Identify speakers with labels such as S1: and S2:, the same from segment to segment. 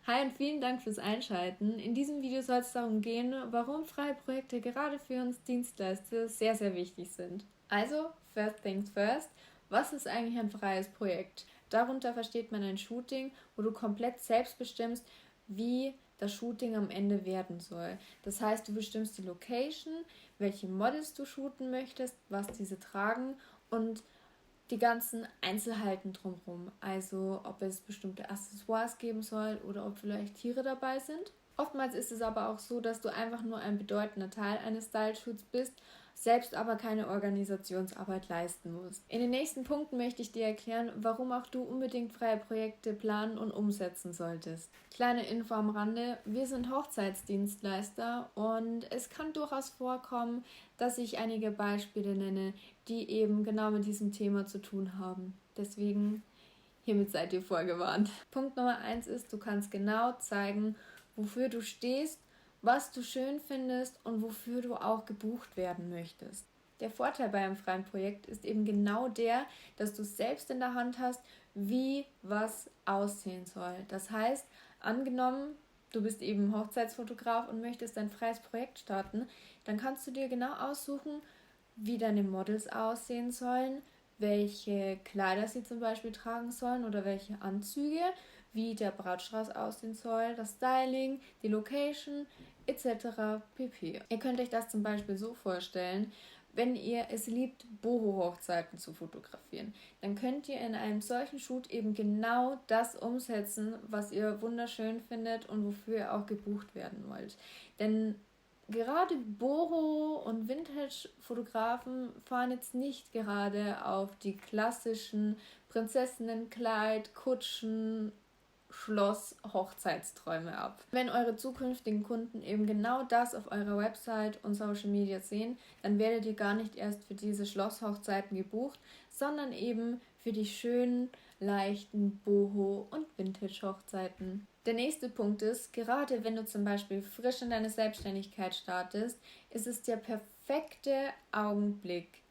S1: Hi und vielen Dank fürs Einschalten. In diesem Video soll es darum gehen, warum freie Projekte gerade für uns Dienstleister sehr, sehr wichtig sind. Also, first things first, was ist eigentlich ein freies Projekt? Darunter versteht man ein Shooting, wo du komplett selbst bestimmst, wie das Shooting am Ende werden soll. Das heißt, du bestimmst die Location, welche Models du shooten möchtest, was diese tragen und die ganzen Einzelheiten drumherum. Also ob es bestimmte Accessoires geben soll oder ob vielleicht Tiere dabei sind. Oftmals ist es aber auch so, dass du einfach nur ein bedeutender Teil eines Style-Shoots bist, selbst aber keine Organisationsarbeit leisten musst. In den nächsten Punkten möchte ich dir erklären, warum auch du unbedingt freie Projekte planen und umsetzen solltest. Kleine Info am Rande, wir sind Hochzeitsdienstleister und es kann durchaus vorkommen, dass ich einige Beispiele nenne, die eben genau mit diesem Thema zu tun haben. Deswegen, hiermit seid ihr vorgewarnt. Punkt Nummer 1 ist, du kannst genau zeigen, wofür du stehst, was du schön findest und wofür du auch gebucht werden möchtest. Der Vorteil bei einem freien Projekt ist eben genau der, dass du selbst in der Hand hast, wie was aussehen soll. Das heißt, angenommen, du bist eben Hochzeitsfotograf und möchtest ein freies Projekt starten, dann kannst du dir genau aussuchen, wie deine Models aussehen sollen, welche Kleider sie zum Beispiel tragen sollen oder welche Anzüge, wie der Brautstrauß aussehen soll, das Styling, die Location etc. pp. Ihr könnt euch das zum Beispiel so vorstellen, wenn ihr es liebt, Boho-Hochzeiten zu fotografieren, dann könnt ihr in einem solchen Shoot eben genau das umsetzen, was ihr wunderschön findet und wofür ihr auch gebucht werden wollt. Denn gerade Boho- und Vintage-Fotografen fahren jetzt nicht gerade auf die klassischen Prinzessinnenkleid, Kutschen, Schloss, Hochzeitsträume ab. Wenn eure zukünftigen Kunden eben genau das auf eurer Website und Social Media sehen, dann werdet ihr gar nicht erst für diese Schlosshochzeiten gebucht, sondern eben für die schönen, leichten Boho- und Vintage-Hochzeiten. Der nächste Punkt ist, gerade wenn du zum Beispiel frisch in deine Selbstständigkeit startest, ist es der perfekte Augenblick,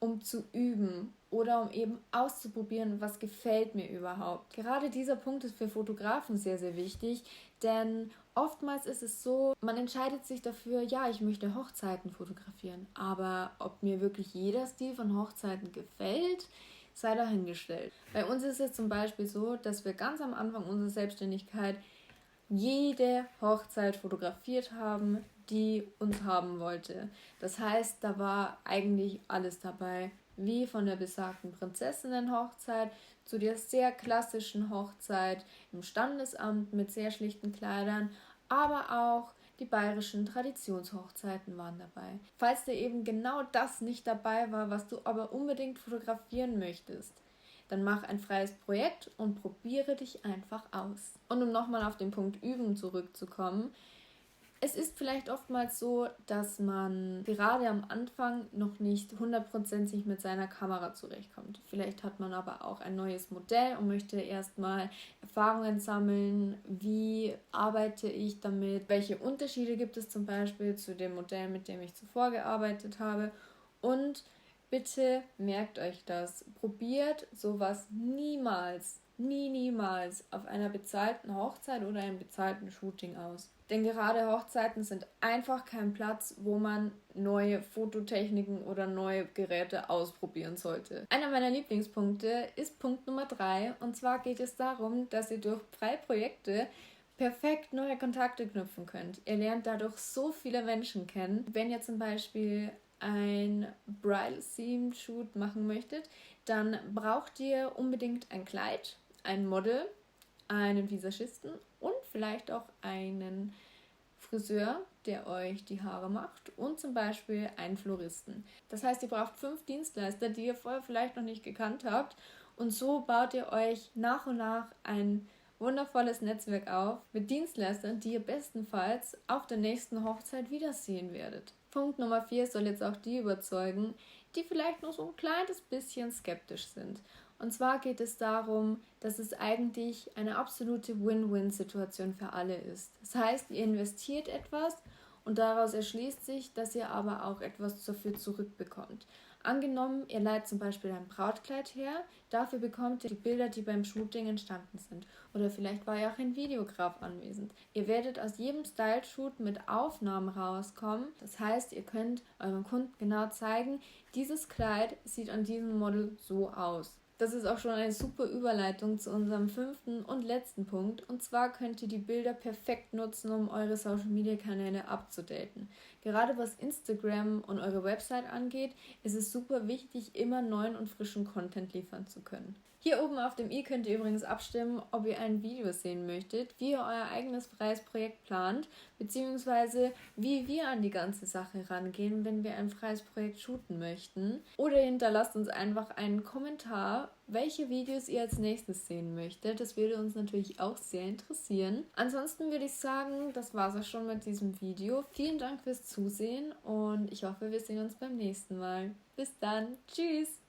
S1: um zu üben oder um eben auszuprobieren, was gefällt mir überhaupt. Gerade dieser Punkt ist für Fotografen sehr, sehr wichtig, denn oftmals ist es so, man entscheidet sich dafür, ja, ich möchte Hochzeiten fotografieren, aber ob mir wirklich jeder Stil von Hochzeiten gefällt, sei dahingestellt. Bei uns ist es zum Beispiel so, dass wir ganz am Anfang unserer Selbstständigkeit jede Hochzeit fotografiert haben, die uns haben wollte. Das heißt, da war eigentlich alles dabei, wie von der besagten Prinzessinnenhochzeit zu der sehr klassischen Hochzeit im Standesamt mit sehr schlichten Kleidern, aber auch die bayerischen Traditionshochzeiten waren dabei. Falls da eben genau das nicht dabei war, was du aber unbedingt fotografieren möchtest, dann mach ein freies Projekt und probiere dich einfach aus. Und um nochmal auf den Punkt Üben zurückzukommen, es ist vielleicht oftmals so, dass man gerade am Anfang noch nicht 100% mit seiner Kamera zurechtkommt. Vielleicht hat man aber auch ein neues Modell und möchte erstmal Erfahrungen sammeln. Wie arbeite ich damit? Welche Unterschiede gibt es zum Beispiel zu dem Modell, mit dem ich zuvor gearbeitet habe? Und bitte merkt euch das. Probiert sowas niemals, niemals auf einer bezahlten Hochzeit oder einem bezahlten Shooting aus. Denn gerade Hochzeiten sind einfach kein Platz, wo man neue Fototechniken oder neue Geräte ausprobieren sollte. Einer meiner Lieblingspunkte ist Punkt Nummer 3 und zwar geht es darum, dass ihr durch freie Projekte perfekt neue Kontakte knüpfen könnt. Ihr lernt dadurch so viele Menschen kennen. Wenn ihr zum Beispiel ein Bridal-Theme-Shoot machen möchtet, dann braucht ihr unbedingt ein Kleid, ein Model, einen Visagisten und vielleicht auch einen Friseur, der euch die Haare macht und zum Beispiel einen Floristen. Das heißt, ihr braucht 5 Dienstleister, die ihr vorher vielleicht noch nicht gekannt habt und so baut ihr euch nach und nach ein wundervolles Netzwerk auf mit Dienstleistern, die ihr bestenfalls auf der nächsten Hochzeit wiedersehen werdet. Punkt Nummer 4 soll jetzt auch die überzeugen, die vielleicht noch so ein kleines bisschen skeptisch sind. Und zwar geht es darum, dass es eigentlich eine absolute Win-Win-Situation für alle ist. Das heißt, ihr investiert etwas und daraus erschließt sich, dass ihr aber auch etwas dafür zurückbekommt. Angenommen, ihr leiht zum Beispiel ein Brautkleid her, dafür bekommt ihr die Bilder, die beim Shooting entstanden sind. Oder vielleicht war ja auch ein Videograf anwesend. Ihr werdet aus jedem Style-Shoot mit Aufnahmen rauskommen. Das heißt, ihr könnt eurem Kunden genau zeigen, dieses Kleid sieht an diesem Model so aus. Das ist auch schon eine super Überleitung zu unserem 5. und letzten Punkt. Und zwar könnt ihr die Bilder perfekt nutzen, um eure Social-Media-Kanäle abzudaten. Gerade was Instagram und eure Website angeht, ist es super wichtig, immer neuen und frischen Content liefern zu können. Hier oben auf dem i könnt ihr übrigens abstimmen, ob ihr ein Video sehen möchtet, wie ihr euer eigenes freies Projekt plant, beziehungsweise wie wir an die ganze Sache rangehen, wenn wir ein freies Projekt shooten möchten. Oder hinterlasst uns einfach einen Kommentar, welche Videos ihr als nächstes sehen möchtet. Das würde uns natürlich auch sehr interessieren. Ansonsten würde ich sagen, das war's auch schon mit diesem Video. Vielen Dank fürs Zusehen und ich hoffe, wir sehen uns beim nächsten Mal. Bis dann. Tschüss!